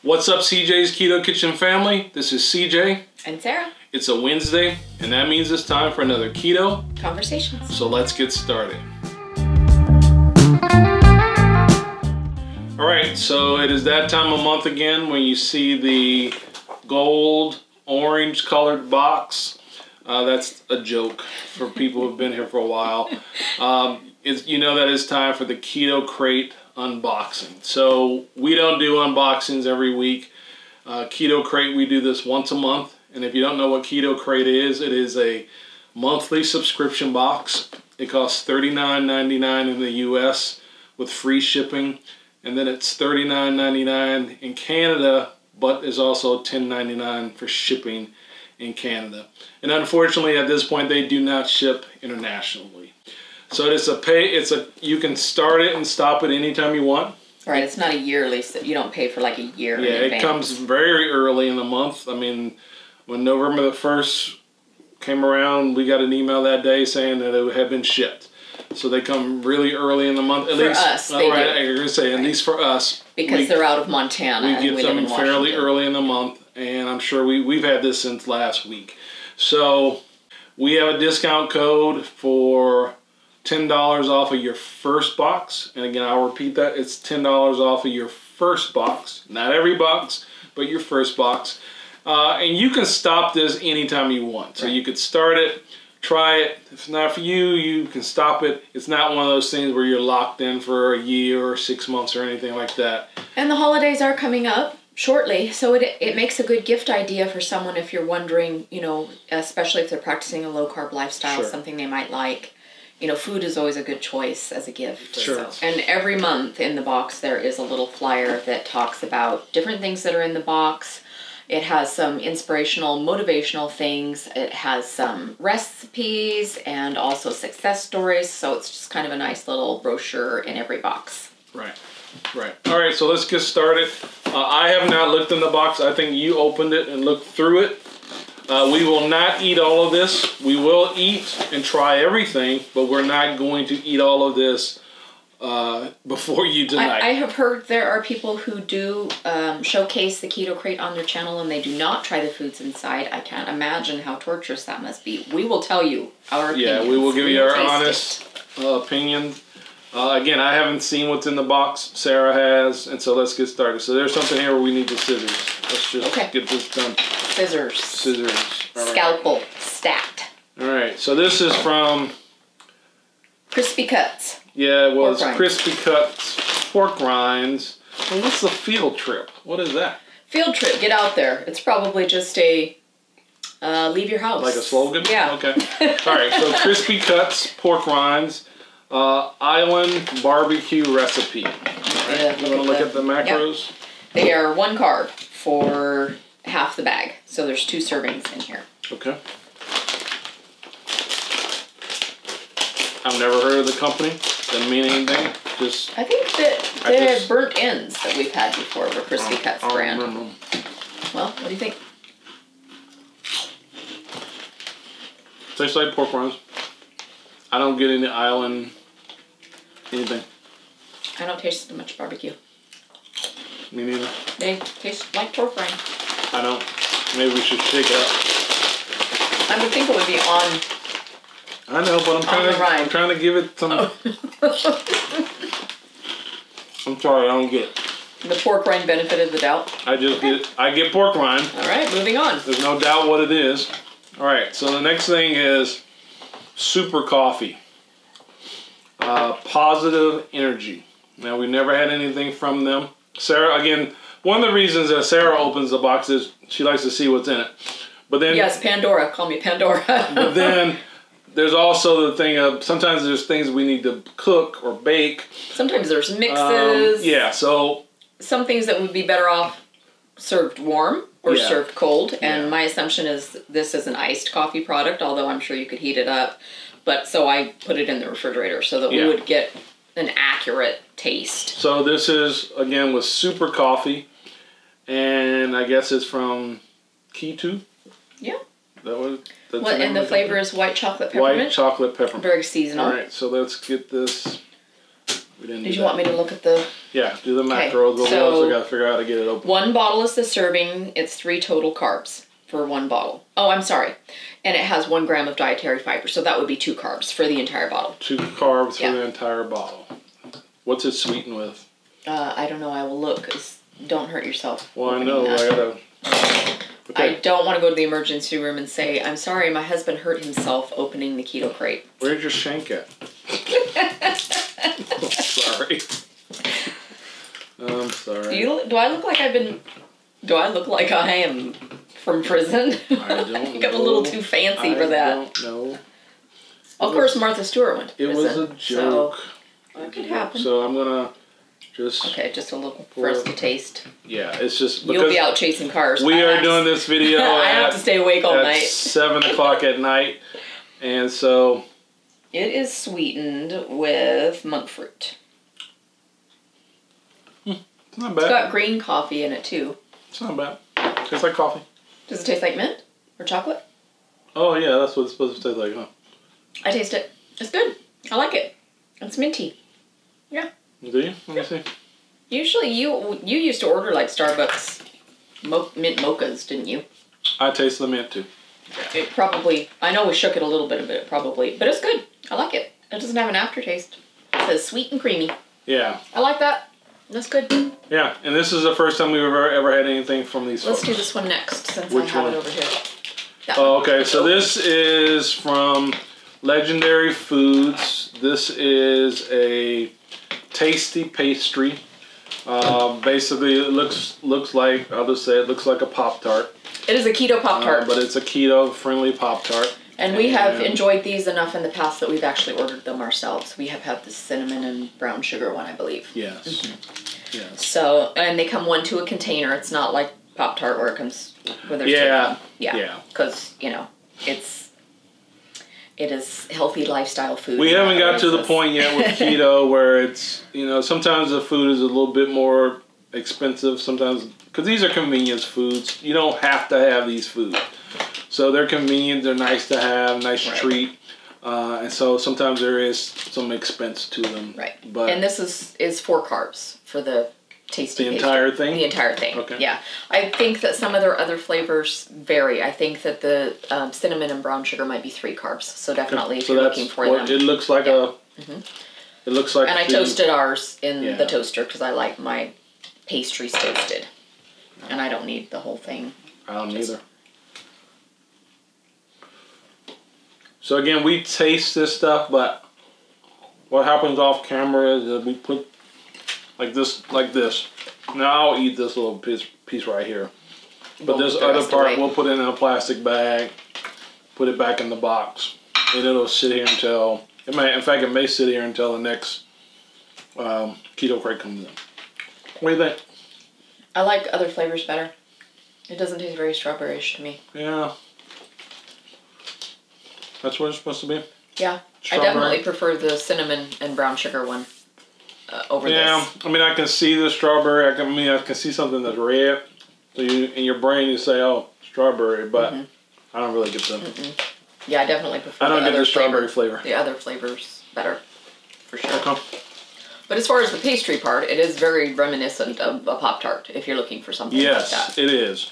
What's up, CJ's Keto Kitchen family? This is CJ. And Sarah. It's a Wednesday, and that means it's time for another Keto Conversations. So let's get started. Alright, so it is that time of month again when you see the gold, orange colored box. That's a joke for people who've been here for a while. You know that it's time for the Keto Krate unboxing. So we don't do unboxings every week. Keto Krate, we do this once a month. And if you don't know what Keto Krate is, it is a monthly subscription box. It costs $39.99 in the US with free shipping. And then it's $39.99 in Canada, but is also $10.99 for shipping in Canada. And unfortunately, at this point, they do not ship internationally. So you can start it and stop it anytime you want. Right, it's not a yearly, so you don't pay for like a year in advance. It comes very early in the month. I mean, when November the 1st came around, we got an email that day saying that it had been shipped. So they come really early in the month. At least, us, they do. I was going to say, at least for us. Because they're out of Montana. We get them fairly early in the month, and I'm sure we've had this since last week. So we have a discount code for $10 off of your first box. And again, I'll repeat that. It's $10 off of your first box. Not every box, but your first box. And you can stop this anytime you want. So you could start it, try it. If it's not for you, you can stop it. It's not one of those things where you're locked in for a year or 6 months or anything like that. And the holidays are coming up shortly, so it makes a good gift idea for someone if you're wondering, you know, especially if they're practicing a low-carb lifestyle, something they might like. You know, food is always a good choice as a gift. Sure. So. And every month in the box there is a little flyer that talks about different things that are in the box. It has some inspirational, motivational things. It has some recipes and also success stories. So it's just kind of a nice little brochure in every box. Right. Right. All right, so let's get started. I have not looked in the box. I think you opened it and looked through it. We will not eat all of this. We will eat and try everything, but we're not going to eat all of this before you tonight. I have heard there are people who do showcase the Keto Krate on their channel and they do not try the foods inside. I can't imagine how torturous that must be. We will tell you our opinions. Yeah, we will give you our honest opinion. Again, I haven't seen what's in the box. Sarah has, and so let's get started. So there's something here where we need the scissors. Let's just get this done. Scissors. Scissors. All right. Scalpel. Stat. All right, so this is from... Crispy Cuts. Yeah, well, it's Crispy Cuts pork rinds. Well, what's the field trip? What is that? Field trip. Get out there. It's probably just a leave your house. Like a slogan? Yeah. Okay. All right, so Crispy Cuts pork rinds. Island barbecue recipe. All right. Yeah, you want to look at the macros? Yep. They are 1 carb for half the bag. So there's 2 servings in here. Okay. I've never heard of the company. Doesn't mean anything. I think that the burnt ends that we've had before were Crispy Cuts brand. Well, what do you think? Tastes like pork rinds. I don't get any island anything. I don't taste much barbecue. Me neither. They taste like pork rind. I don't. Maybe we should shake it up. I would think it would be on. I know, but I'm trying to give it some. Oh. I'm sorry, I don't get it. The pork rind benefit of the doubt. I get pork rind. All right, moving on. There's no doubt what it is. All right, so the next thing is Super Coffee. Positive Energy. Now, we've never had anything from them. Sarah, again, one of the reasons that Sarah opens the box is she likes to see what's in it. But then, yes, Pandora. Call me Pandora. But then there's also the thing of sometimes there's things we need to cook or bake. Sometimes there's mixes. Yeah, so some things that would be better off served warm or served cold. And my assumption is this is an iced coffee product, although I'm sure you could heat it up. But so I put it in the refrigerator so that we would get an accurate taste. So this is, again, with Super Coffee. And I guess it's from Keto. Yeah. And the flavor is white chocolate peppermint? White chocolate peppermint. Very seasonal. All right, so let's get this We didn't. Did you want me to look at the? Yeah, do the macros, but we also got to figure out how to get it open. 1 bottle is the serving. It's 3 total carbs for 1 bottle. Oh, I'm sorry. And it has 1 gram of dietary fiber, so that would be 2 carbs for the entire bottle. 2 carbs for the entire bottle. What's it sweetened with? I don't know. I will look. Don't hurt yourself. Well, I know. I gotta. Okay. I don't want to go to the emergency room and say, I'm sorry, my husband hurt himself opening the Keto Krate. Where's your shank at? I'm sorry. I'm sorry. Do I look like I am from prison? I don't I think I'm a little too fancy for that. I don't know. Of course, Martha Stewart went to prison. It was a joke. So it could happen. So I'm going to just... Okay, just a little for us to taste. Yeah, it's just because... You'll be out chasing cars. We are doing this video I have to stay awake all night. 7 o'clock at night. And so... It is sweetened with monk fruit. It's not bad. It's got green coffee in it, too. It's not bad. Tastes like coffee. Does it taste like mint or chocolate? Oh, yeah, that's what it's supposed to taste like, huh? I taste it. It's good. I like it. It's minty. Yeah. Do you? Let me see. Usually you used to order like Starbucks mint mochas, didn't you? I taste the mint too. It probably, I know we shook it a little bit of it probably, but it's good. I like it. It doesn't have an aftertaste. It says sweet and creamy. Yeah. I like that. That's good. Yeah, and this is the first time we've ever had anything from these Let's folks. do this one next since Which I have one? it over here. Okay, so this is from Legendary Foods. This is a tasty pastry. Basically, it looks like, I'll just say it looks like a Pop-Tart. It is a keto Pop-Tart. But it's a keto-friendly Pop-Tart. And we have enjoyed these enough in the past that we've actually ordered them ourselves. We have had the cinnamon and brown sugar one, I believe. Yes. Mm-hmm. Yes. So, and they come 1 to a container. It's not like Pop-Tart where it comes with their Yeah. Because, you know, it is healthy lifestyle food. We haven't got to the point yet with keto where it's, you know, sometimes the food is a little bit more expensive. Sometimes, because these are convenience foods. You don't have to have these foods. So they're convenient, they're nice to have, nice treat. And so sometimes there is some expense to them. Right. But and this is 4 carbs for the tasty The entire thing? The entire thing. Okay. Yeah. I think that some of their other flavors vary. I think that the cinnamon and brown sugar might be 3 carbs. So definitely if you're looking for them. It looks like a... Mm-hmm. It looks like... And I toasted ours in the toaster because I like my pastries toasted. And I don't need the whole thing. I don't either. So again, we taste this stuff, but what happens off camera is that we put like this. Now I'll eat this little piece right here. But this other part we'll put in a plastic bag, put it back in the box, and it'll sit here until, it may sit here until the next Keto Krate comes in. What do you think? I like other flavors better. It doesn't taste very strawberry-ish to me. Yeah. That's what it's supposed to be? Yeah. Strawberry. I definitely prefer the cinnamon and brown sugar one over this. Yeah, I mean, I can see the strawberry. I can see something that's red. So in your brain, you say, oh, strawberry, but I don't really get them. Yeah, I definitely prefer the strawberry flavor. The other flavors better, for sure. Okay. But as far as the pastry part, it is very reminiscent of a Pop-Tart, if you're looking for something like that. Yes, it is.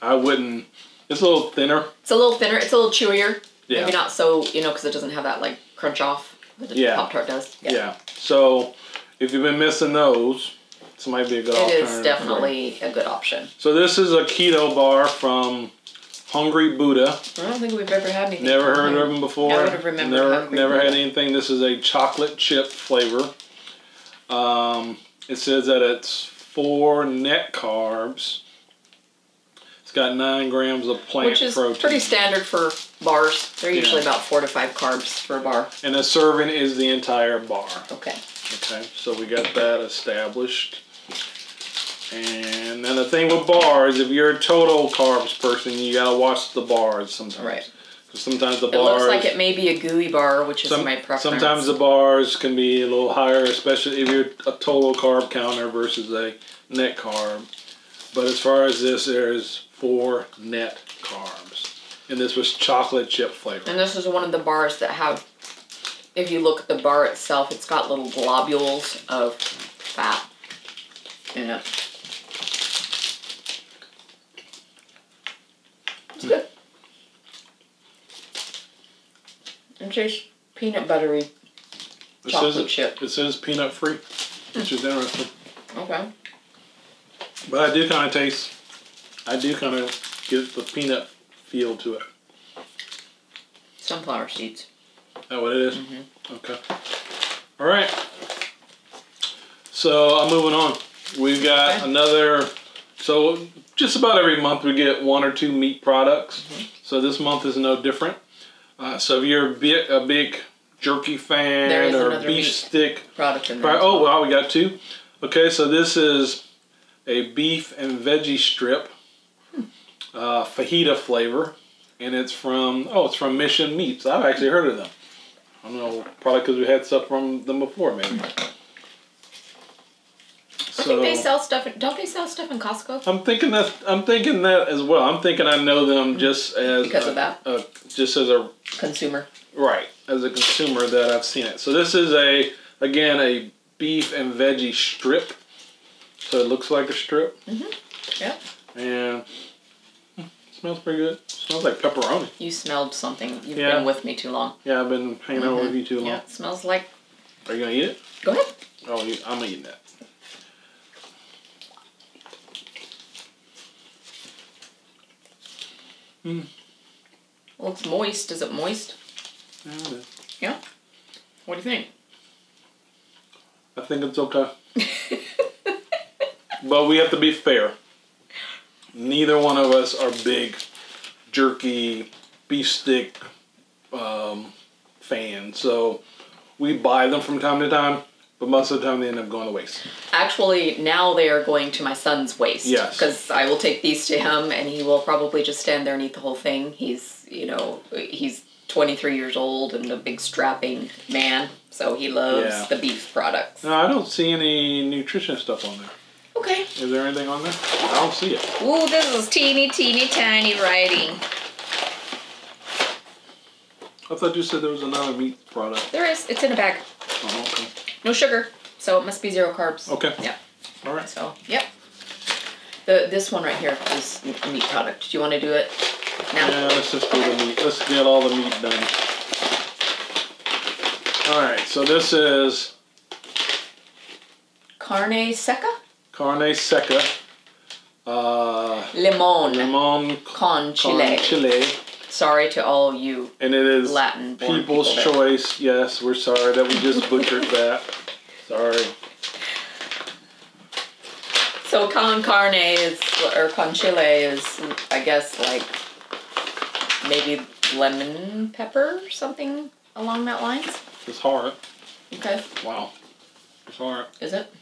I wouldn't... It's a little thinner. It's a little thinner. It's a little chewier. Yeah. Maybe not so, because it doesn't have that, like, crunch off that the Pop-Tart does. Yeah. So, if you've been missing those, this might be a good alternative. It is definitely a good option. So, this is a keto bar from Hungry Buddha. I don't think we've ever had anything. Never heard of them before. I would have remembered Never had anything. This is a chocolate chip flavor. It says that it's 4 net carbs. It's got 9 grams of plant protein. Which is pretty standard for bars. They're usually about 4 to 5 carbs for a bar. And a serving is the entire bar. Okay. Okay, so we got that established. And then the thing with bars, if you're a total carbs person, you gotta watch the bars sometimes. Right. Because sometimes the bars... It looks like it may be a gooey bar, which is my preference. Sometimes the bars can be a little higher, especially if you're a total carb counter versus a net carb. But as far as this, there's 4 net carbs. And this was chocolate chip flavor. And this is one of the bars that have if you look at the bar itself, it's got little globules of fat in it. It's good. It tastes peanut buttery chocolate chip. It says peanut free, which is interesting. Okay. But I do kind of get the peanut feel to it. Sunflower seeds. Is that what it is? Mm-hmm. Okay. All right. So I'm moving on. We've got another. So just about every month we get 1 or 2 meat products. Mm-hmm. So this month is no different. So if you're a big jerky fan or beef stick product in there. Oh wow, we got 2. Okay, so this is a beef and veggie strip, fajita flavor, and it's from Mission Meats. I've actually heard of them. I don't know, probably because we had stuff from them before, maybe. I think they sell stuff. Don't they sell stuff in Costco? I'm thinking that as well. I'm thinking I know them just as because of that. Just as a consumer. Right, as a consumer that I've seen it. So this is a beef and veggie strip. So it looks like a strip. Mm-hmm. Yep. And it smells pretty good. It smells like pepperoni. You smelled something. You've been with me too long. Yeah, I've been hanging out with you too long. Yeah, it smells like. Are you gonna eat it? Go ahead. Oh, I'm eating that. Well, it's moist. Is it moist? Yeah, it is. Yeah. What do you think? I think it's okay. But we have to be fair. Neither one of us are big jerky beef stick fans. So we buy them from time to time, but most of the time they end up going to waste. Actually, now they are going to my son's waste. Yes. Because I will take these to him and he will probably just stand there and eat the whole thing. He's 23 years old and a big strapping man. So he loves the beef products. No, I don't see any nutrition stuff on there. Okay. Is there anything on there? I don't see it. Ooh, this is teeny tiny writing. I thought you said there was another meat product. There is. It's in a bag. Oh, okay. No sugar, so it must be 0 carbs. Okay. Yeah. All right. So, yep. This one right here is a meat product. Do you want to do it now? Yeah, let's just do the meat. Let's get all the meat done. All right. So this is Carne Sacca. Carne Sacca. Limon con chile. Sorry to all you and it is Latin people's choice. Yes, we're sorry that we just butchered that. Sorry. So con carne is, or con chile is, I guess, like maybe lemon pepper, something along that lines. It's hard. Okay. Wow. It's hard. Is it?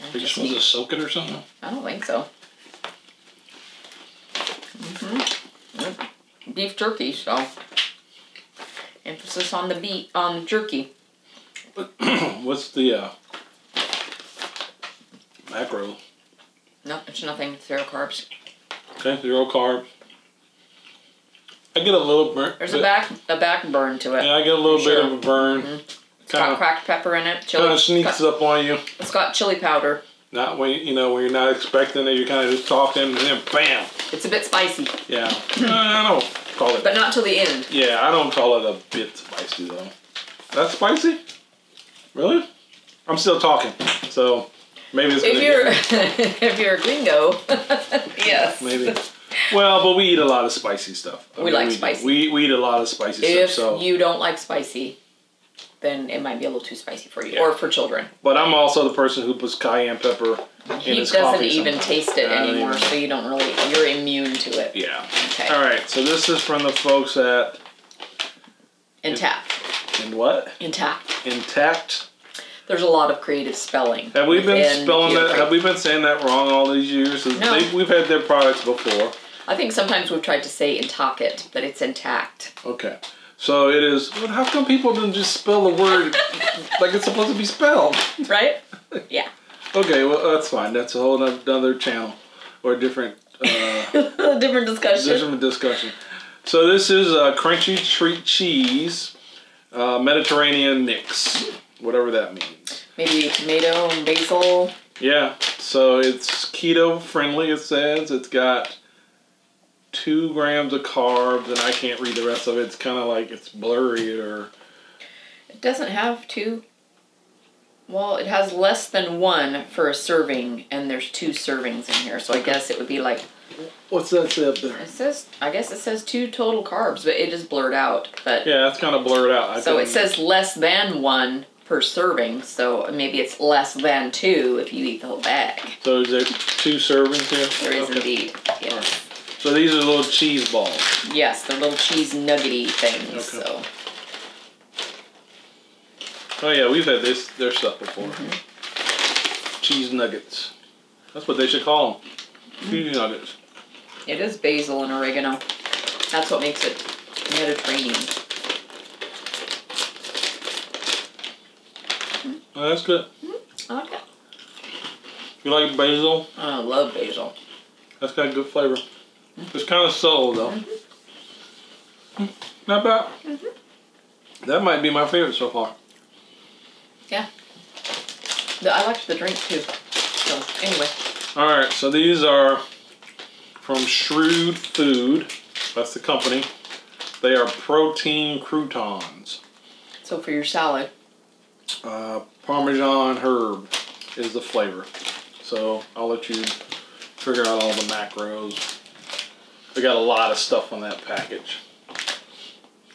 Are you supposed to soak it or something? I don't think so. Beef jerky, so emphasis on the jerky. What's the macro? No, it's nothing. 0 carbs. Okay, 0 carbs. I get a little burn. There's a back burn to it. Yeah, I get a little bit of a burn. It's got cracked pepper in it. Chili. Kind of sneaks up on you. It's got chili powder. Not when when you're not expecting it. You're kind of just talking, and then bam. It's a bit spicy. Yeah, I don't call it. But not till the end. Yeah, I don't call it a bit spicy though. That's spicy? Really? I'm still talking, so maybe it's. If you're a gringo, yes. Maybe. Well, but we eat a lot of spicy stuff. We like spicy. We eat a lot of spicy stuff. So if you don't like spicy, then it might be a little too spicy for you, or for children. But I'm also the person who puts cayenne pepper in his coffee. He doesn't even taste it anymore, so you don't really, you're immune to it. Yeah. Okay. All right, so this is from the folks at... Intact. In what? Intact. Intact. There's a lot of creative spelling. Have we been spelling that? Have we been saying that wrong all these years? No. We've had their products before. I think sometimes we've tried to say intact, but it's intact. Okay. So it is. Well, how come people don't just spell the word like it's supposed to be spelled? Right? Yeah. Okay, well that's fine. That's a whole other channel or a different different discussion. Different discussion. So this is a crunchy treat cheese, Mediterranean mix, whatever that means. Maybe tomato and basil. Yeah, so it's keto friendly, it says. It's got 2 grams of carbs, and I can't read the rest of it. It's kind of like it's blurry or... It doesn't have 2. Well, it has less than 1 for a serving, and there's 2 servings in here. So I guess it would be like... What's that say up there? It says, I guess it says 2 total carbs, but it is blurred out. But yeah, that's kind of blurred out. So it says less than 1 per serving, so maybe it's less than 2 if you eat the whole bag. So is there 2 servings here? There is indeed, yes. Right. So these are little cheese balls. Yes, they're little cheese nuggety things, Okay. so... Oh yeah, we've had their stuff before. Cheese nuggets. That's what they should call them. Cheese nuggets. It is basil and oregano. That's what makes it Mediterranean. Oh, that's good. I like it. You like basil? I love basil. That's got good flavor. It's kind of subtle though. Not bad. That might be my favorite so far. Yeah. I liked the drink too. So, anyway. Alright, so these are from Shrewd Food. That's the company. They are protein croutons. So for your salad. Parmesan herb is the flavor. So I'll let you figure out all the macros. They got a lot of stuff on that package.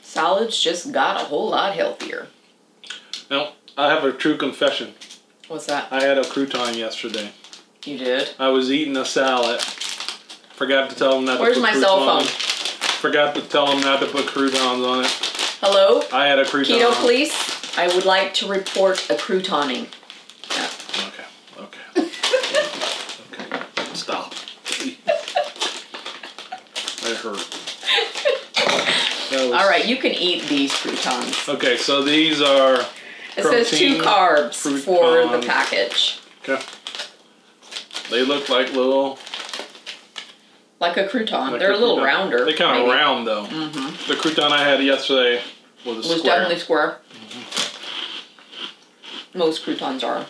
Salads just got a whole lot healthier. Now, I have a true confession. What's that? I had a crouton yesterday. You did? I was eating a salad. Forgot to tell them not Where's to put my cell phone? Forgot to tell them not to put croutons on it. Hello? I had a crouton. Keto police, I would like to report a croutoning. Yeah. Okay. Okay. Stop. That hurt. All right, you can eat these croutons. Okay, so these are It says 2 carbs for the package. Okay. They look like little... Like a crouton. Like They're a little crouton. rounder. They're kind of maybe. round, though. The crouton I had yesterday was a square. Was definitely square. Most croutons are.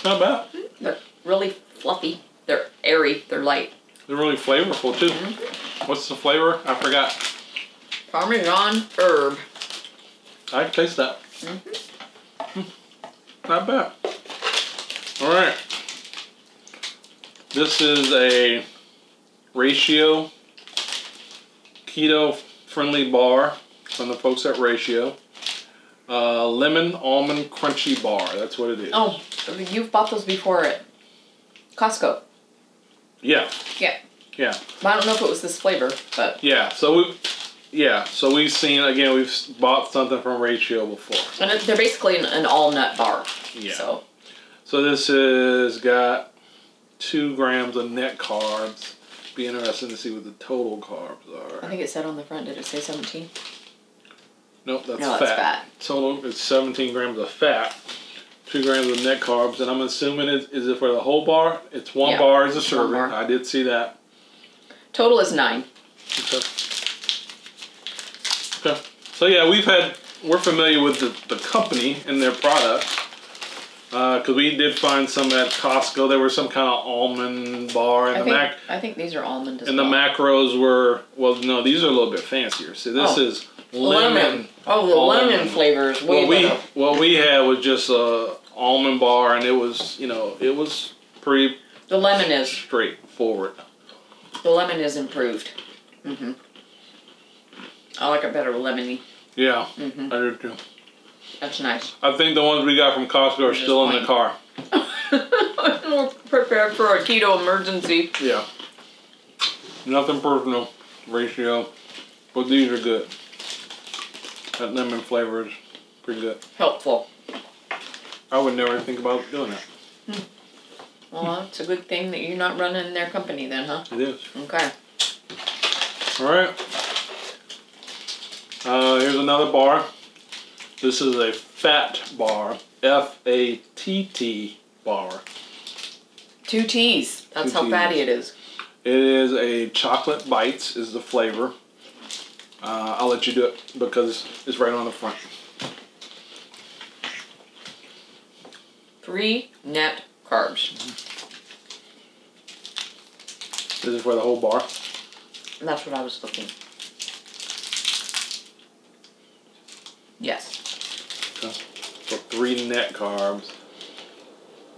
Not bad. They're really fluffy. They're airy. They're light. They're really flavorful, too. What's the flavor? I forgot. Parmesan herb. I can taste that. Not bad. All right. This is a Ratio keto-friendly bar from the folks at Ratio. Lemon almond crunchy bar. That's what it is. Oh, you've bought those before at Costco. Yeah. Yeah. Yeah. But I don't know if it was this flavor, but... Yeah. So we've seen, again, we've bought something from Ratio before. And they're basically an all-nut bar. Yeah. So this has got 2 grams of net carbs. Be interesting to see what the total carbs are. I think it said on the front, did it say 17? Nope, that's No, fat. that's fat. Total is 17 grams of fat, 2 grams of net carbs, and I'm assuming is it for the whole bar? It's 1 bar as a serving. bar. I did see that. Total is 9. Okay. Okay. So yeah, we're familiar with the company and their products. Because we did find some at Costco. There was some kind of almond bar. And I think these are almond as and well. the macros were, well, no, these are a little bit fancier. See, this is lemon. Oh, the lemon flavor is way better. What we had was just a almond bar, and it was, it was pretty The lemon is. straightforward. The lemon is improved. I like it better lemony. Yeah, I do too. That's nice. I think the ones we got from Costco are still in the car. We're prepared for a keto emergency. Yeah. Nothing personal, Ratio, but these are good. That lemon flavor is pretty good. Helpful. I would never think about doing that. Well, it's a good thing that you're not running their company then, huh? It is. Okay. All right. Here's another bar. This is a fat bar. F-A-T-T bar. 2 T's. That's 2 how Ts. fatty it is. It is a chocolate bites is the flavor. I'll let you do it because it's right on the front. 3 net carbs. This is for the whole bar. And that's what I was looking. Yes. Okay. So 3 net carbs.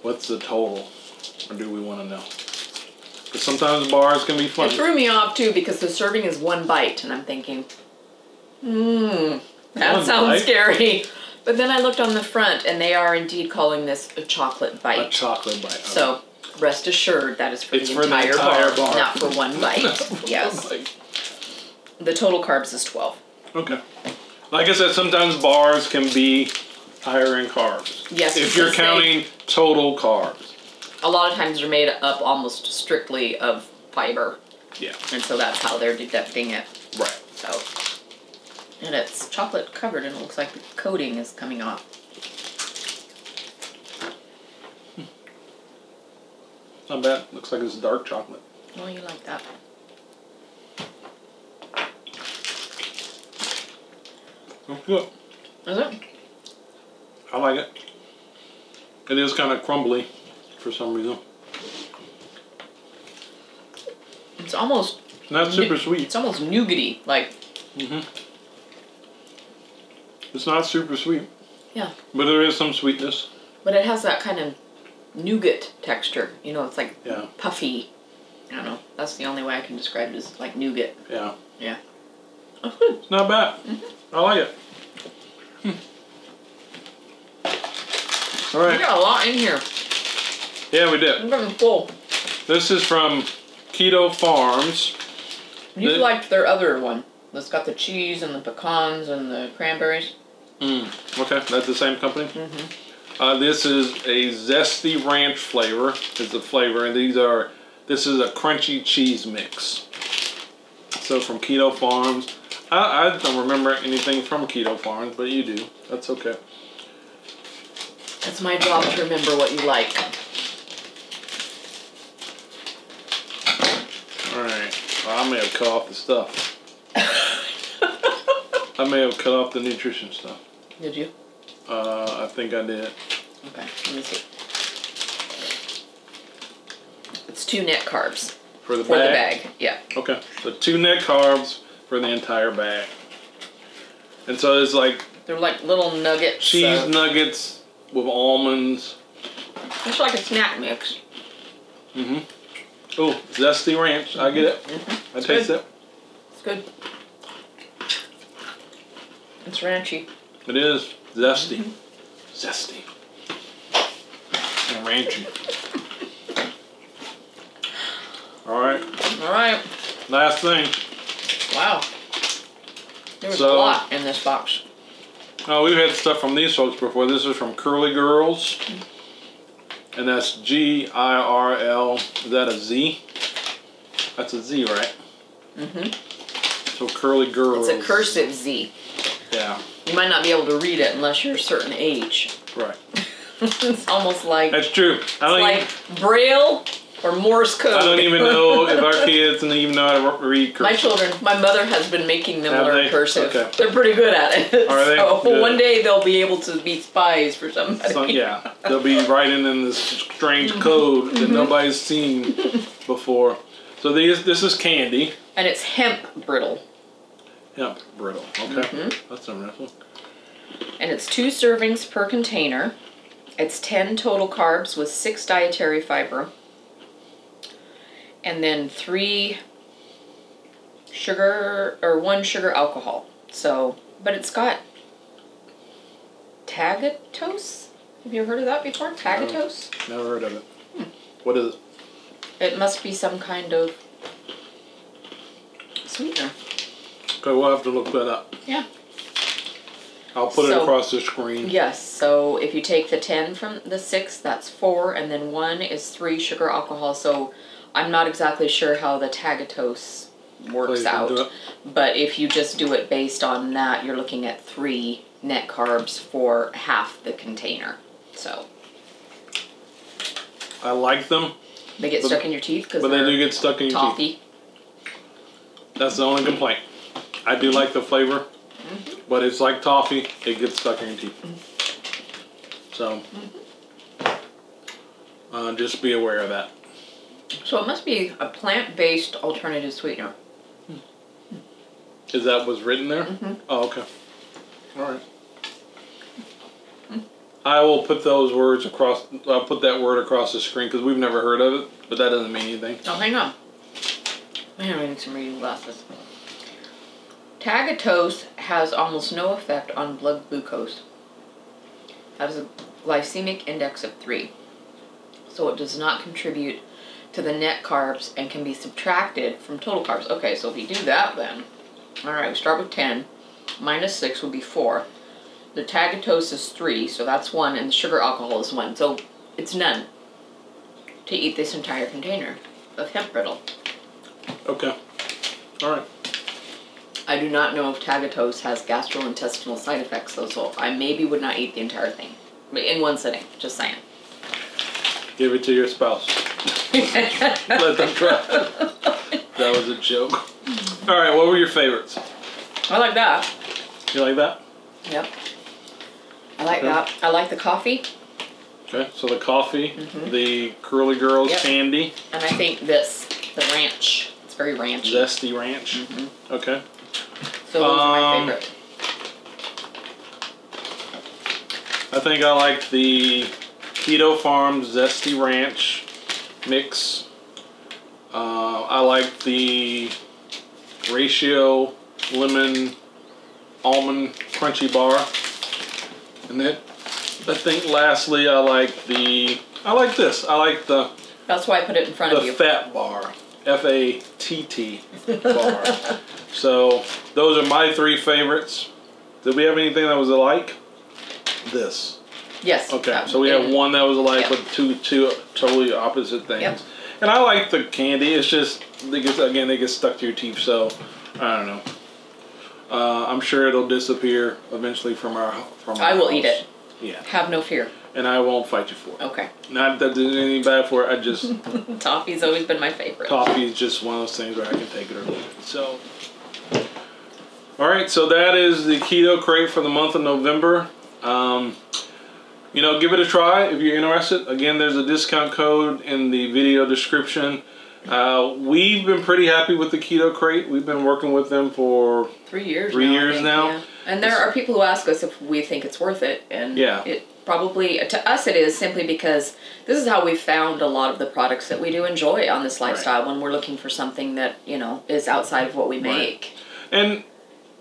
What's the total? Or do we want to know? Because sometimes bars can be funny. It threw me off too because the serving is 1 bite, and I'm thinking, that sounds scary. But then I looked on the front, and they are indeed calling this a chocolate bite. A chocolate bite. Okay. So rest assured that is for the entire bar, not for 1 bite. Yes. The total carbs is 12. Okay. Like I said, sometimes bars can be higher in carbs. Yes. If you're counting total carbs. A lot of times they're made up almost strictly of fiber. Yeah. And so that's how they're deducting it. Right. So, and it's chocolate covered, and it looks like the coating is coming off. Not bad. Looks like it's dark chocolate. Oh, you like that. That's good. Is it? I like it. It is kind of crumbly for some reason. It's almost... Not super sweet. It's almost nougaty, like... It's not super sweet. Yeah. But there is some sweetness. But it has that kind of nougat texture. You know, it's like puffy. I don't know. That's the only way I can describe it, is like nougat. Yeah. Yeah. That's good. It's not bad. I like it. All right. We got a lot in here. Yeah, we did. I'm getting full. This is from Keto Farms. You liked their other one. That's got the cheese and the pecans and the cranberries. Okay, that's the same company? This is a zesty ranch flavor is the flavor, and this is a crunchy cheese mix. So from Keto Farms. I don't remember anything from Keto Farms, but you do. That's okay. It's my job to remember what you like. Alright. Well, I may have cut off the stuff. I may have cut off the nutrition stuff. Did you? I think I did. Okay, let me see. It's 2 net carbs. For the bag? For the bag, yeah. Okay, so 2 net carbs for the entire bag. And so it's like... They're like little nuggets. Cheese nuggets with almonds. It's like a snack mix. Oh, zesty ranch. I get it. I taste it. It's good. It's ranchy. It is. Zesty. Zesty. And ranchy. Alright. Alright. Last thing. Wow. There's a lot in this box. Oh, we've had stuff from these folks before. This is from Curly Girls. And that's Girl. Is that a Z? That's a Z, right? So Curly Girls. It's a cursive Z. Yeah. You might not be able to read it unless you're a certain age. Right. It's almost like... That's true. Like Braille or Morse code. I don't even know if our kids even know how to read cursive. My children, my mother has been making them learn cursive. Okay. They're pretty good at it. Are they? So Good. one day they'll be able to be spies for somebody. So, yeah. They'll be writing in this strange code that nobody's seen before. So this is candy. And it's hemp brittle. Hemp brittle. Okay. That's interesting. And it's 2 servings per container. It's 10 total carbs with 6 dietary fiber. And then 1 sugar alcohol. So, but it's got tagatose. Have you ever heard of that before? Tagatose? Never heard of it. What is it? It must be some kind of sweetener. Okay, we'll have to look that up. Yeah. I'll put it across the screen. Yes, so if you take the 10 from the 6, that's 4, and then 1 is 3 sugar alcohol. So I'm not exactly sure how the tagatose works out. But if you just do it based on that, you're looking at 3 net carbs for half the container. So I like them. They get stuck in your teeth because they do get stuck in your toffee. teeth. That's the only complaint. I do like the flavor, but it's like toffee. It gets stuck in your teeth. So, just be aware of that. So it must be a plant-based alternative sweetener. Is that what's written there? Oh, okay. All right. I will put those words across. I'll put that word across the screen because we've never heard of it, but that doesn't mean anything. Oh, hang on. Man, I need some reading glasses. Tagatose has almost no effect on blood glucose. It has a glycemic index of 3, so it does not contribute to the net carbs and can be subtracted from total carbs. Okay, so if you do that then, all right, we start with 10, minus 6 would be 4. The tagatose is 3, so that's 1, and the sugar alcohol is 1. So it's none to eat this entire container of hemp brittle. Okay. All right. I do not know if tagatose has gastrointestinal side effects, though, so I maybe would not eat the entire thing. In one sitting, just saying. Give it to your spouse. Let them try it. That was a joke. All right, what were your favorites? I like that. You like that? Yep. I like that. I like the coffee. Okay, so the coffee, the Curly Girls candy. And I think this, the ranch. It's very ranchy. Zesty ranch. Okay. So those are my favorite. I think I like the Keto Farms Zesty Ranch mix. I like the Ratio Lemon Almond Crunchy Bar. And then I think lastly I like this. I like the That's why I put it in front of you. The Fat Bar. F-A-T-T bar. So those are my 3 favorites. Did we have anything that was alike? This. Yes. Okay, so we have one that was alike, but two totally opposite things. Yep. And I like the candy. It's just they get stuck to your teeth. So I don't know. I'm sure it'll disappear eventually from our I will eat it. Yeah. Have no fear. And I won't fight you for it. Okay. Not that there's anything bad for it. I just toffee's always been my favorite. Toffee is just one of those things where I can take it or leave it. So. All right, so that is the Keto Krate for the month of November. Give it a try if you're interested. Again, there's a discount code in the video description. We've been pretty happy with the Keto Krate. We've been working with them for 3 years. 3 years now. Yeah. And there are people who ask us if we think it's worth it, and it probably to us it is, simply because this is how we found a lot of the products that we do enjoy on this lifestyle when we're looking for something that is outside of what we make. And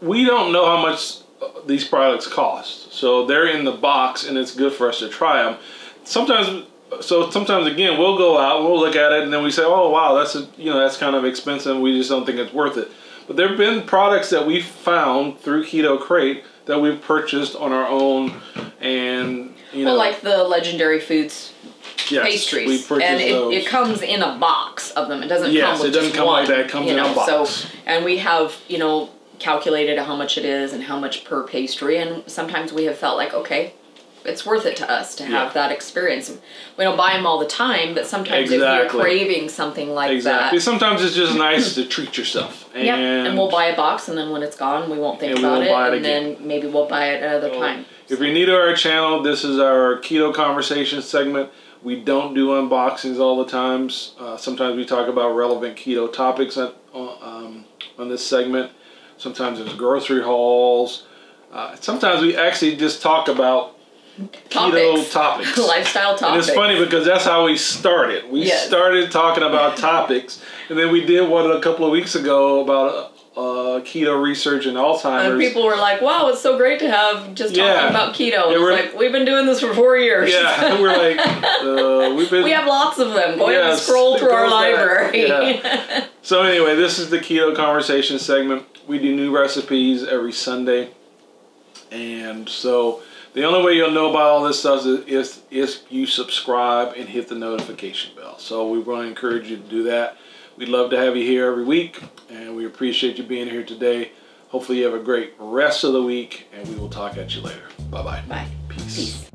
we don't know how much these products cost, so they're in the box, and it's good for us to try them. Sometimes again, we'll go out, we'll look at it, and then we say, "Oh wow, that's kind of expensive. We just don't think it's worth it." But there have been products that we've found through Keto Krate that we've purchased on our own, and well, like the Legendary Foods pastries, we purchased those. It comes in a box of them. It doesn't come with it doesn't just come one, like that. It comes in a box. So, and we have calculated how much it is and how much per pastry, and sometimes we have felt like, okay, it's worth it to us to have that experience. We don't buy them all the time, but sometimes if you're craving something like that. Sometimes it's just nice to treat yourself. And we'll buy a box, and then when it's gone, we won't think about it, and then maybe we'll buy it another time. If you're new to our channel, this is our Keto Conversation segment. We don't do unboxings all the times. Sometimes we talk about relevant keto topics on this segment. Sometimes there's grocery hauls. Sometimes we actually just talk about keto topics. Lifestyle topics. And it's funny because that's how we started. We started talking about topics, and then we did one a couple of weeks ago about keto research and Alzheimer's. And people were like, wow, it's so great to have just talking about keto. It's like, we've been doing this for 4 years. Yeah, we're like, we have lots of them. Go ahead and scroll through our library. So anyway, this is the Keto Conversation segment. We do new recipes every Sunday. And so the only way you'll know about all this stuff is if you subscribe and hit the notification bell. So we want to encourage you to do that. We'd love to have you here every week, and we appreciate you being here today. Hopefully you have a great rest of the week, and we will talk at you later. Bye-bye. Bye. Peace.